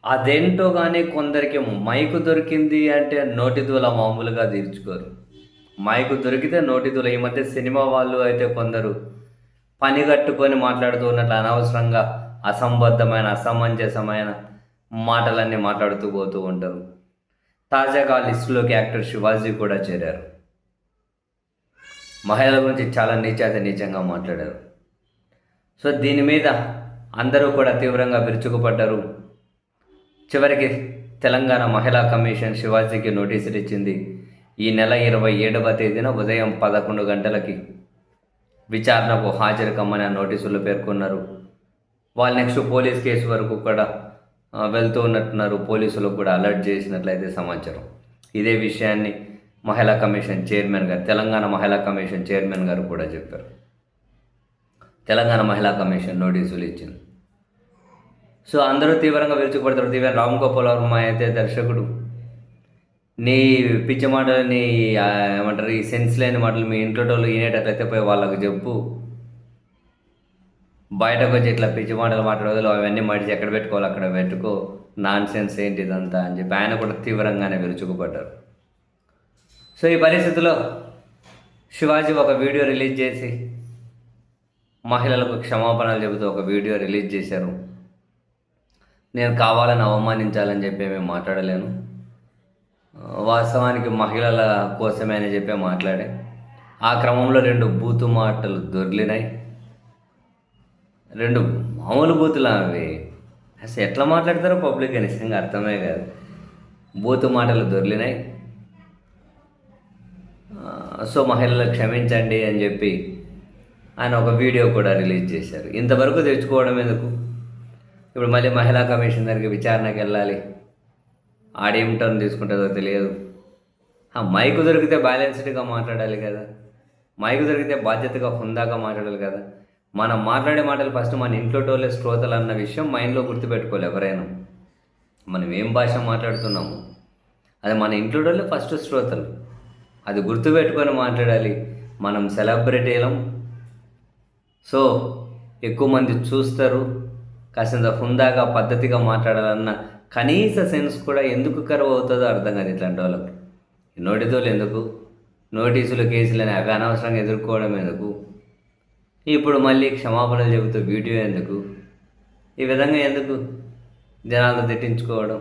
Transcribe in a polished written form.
అదేంటో కానీ కొందరికి మైకు దొరికింది అంటే నోటి దూల మామూలుగా తీర్చుకోరు. మైకు దొరికితే నోటి దూల. ఈ మధ్య సినిమా వాళ్ళు అయితే కొందరు పని కట్టుకొని మాట్లాడుతూ ఉన్నట్లు అనవసరంగా అసంబద్ధమైన, అసమంజసమైన మాటలన్నీ మాట్లాడుతూ పోతూ ఉంటారు. తాజాగా ఆ లిస్టులోకి యాక్టర్ శివాజీ కూడా చేరారు. మహిళల గురించి చాలా నీచాతి నీచంగా మాట్లాడారు. సో దీని మీద అందరూ కూడా తీవ్రంగా విరుచుకుపడ్డారు. చివరికి తెలంగాణ మహిళా కమిషన్ శివాజీకి నోటీసులు ఇచ్చింది. ఈ నెల 27వ తేదీన ఉదయం 11 గంటలకి విచారణకు హాజరు కమ్మని నోటీసులు పేర్కొన్నారు. వాళ్ళు నెక్స్ట్ పోలీస్ కేసు వరకు కూడా వెళ్తూ ఉన్నట్టున్నారు. పోలీసులకు కూడా అలర్ట్ చేసినట్లయితే సమాచారం. ఇదే విషయాన్ని మహిళా కమిషన్ చైర్మన్ గారు, తెలంగాణ మహిళా కమిషన్ చైర్మన్ గారు కూడా చెప్పారు. తెలంగాణ మహిళా కమిషన్ నోటీసులు ఇచ్చింది. సో అందరూ తీవ్రంగా విరుచుకుపడతారు. ఈవెన్ రామ్ గోపాల్ వర్మ అయితే దర్శకుడు, నీ పిచ్చి మాటలు, నీ ఏమంటారు ఈ సెన్స్ లేని మాటలు మీ ఇంట్లో వాళ్ళు వినేటట్లయితే పోయి వాళ్ళకు చెప్పు, బయటకు వచ్చి ఇట్లా పిచ్చి మాటలు మాట్లాడదు, అవన్నీ మడిచి ఎక్కడ పెట్టుకోవాలి అక్కడ పెట్టుకో, నాన్ సెన్స్ ఏంటి ఇదంతా అని చెప్పి ఆయన కూడా తీవ్రంగానే విరుచుకుపడ్డారు. సో ఈ పరిస్థితిలో శివాజీ ఒక వీడియో రిలీజ్ చేసి మహిళలకు క్షమాపణలు చెబుతూ ఒక వీడియో రిలీజ్ చేశారు. నేను కావాలని అవమానించాలని చెప్పి మేము మాట్లాడలేను, వాస్తవానికి మహిళల కోసమే అని చెప్పి మాట్లాడే ఆ క్రమంలో 2 బూతు మాటలు దొర్లినాయి. 2 మామూలు బూతులు అవి. అసలు ఎట్లా మాట్లాడతారో పబ్లిక్ నిజంగా అర్థమే కాదు. బూతు మాటలు దొర్లినాయి. సో మహిళలు క్షమించండి అని చెప్పి ఆయన ఒక వీడియో కూడా రిలీజ్ చేశారు. ఇంతవరకు తెచ్చుకోవడం ఎందుకు? ఇప్పుడు మళ్ళీ మహిళా కమిషన్ దగ్గరికి విచారణకి వెళ్ళాలి. ఆడేం టర్న్ తీసుకుంటుందో తెలియదు. మైకు దొరికితే బ్యాలెన్స్డ్గా మాట్లాడాలి కదా, మైకు దొరికితే బాధ్యతగా హుందాగా మాట్లాడాలి కదా. మనం మాట్లాడే మాటలు ఫస్ట్ మన ఇంట్లో వాళ్ళే శ్రోతలు అన్న విషయం మైండ్లో గుర్తుపెట్టుకోవాలి ఎవరైనా. మనం ఏం భాష మాట్లాడుతున్నాము అది మన ఇంట్లో వాళ్ళే ఫస్ట్ శ్రోతలు, అది గుర్తుపెట్టుకొని మాట్లాడాలి. మనం సెలబ్రిటీలం, సో ఎక్కువ మంది చూస్తారు, కాసింత హుందాగా పద్ధతిగా మాట్లాడాలన్న కనీస సెన్స్ కూడా ఎందుకు కరువు అవుతుందో అర్థం కాదు ఇట్లాంటి వాళ్ళకి. నోటితోలు ఎందుకు, నోటీసులు కేసులని అవి అనవసరంగా ఎదుర్కోవడం ఎందుకు, ఇప్పుడు మళ్ళీ క్షమాపణలు చెబుతూ వీడియో ఎందుకు, ఈ విధంగా ఎందుకు జనాలతో తిట్టించుకోవడం.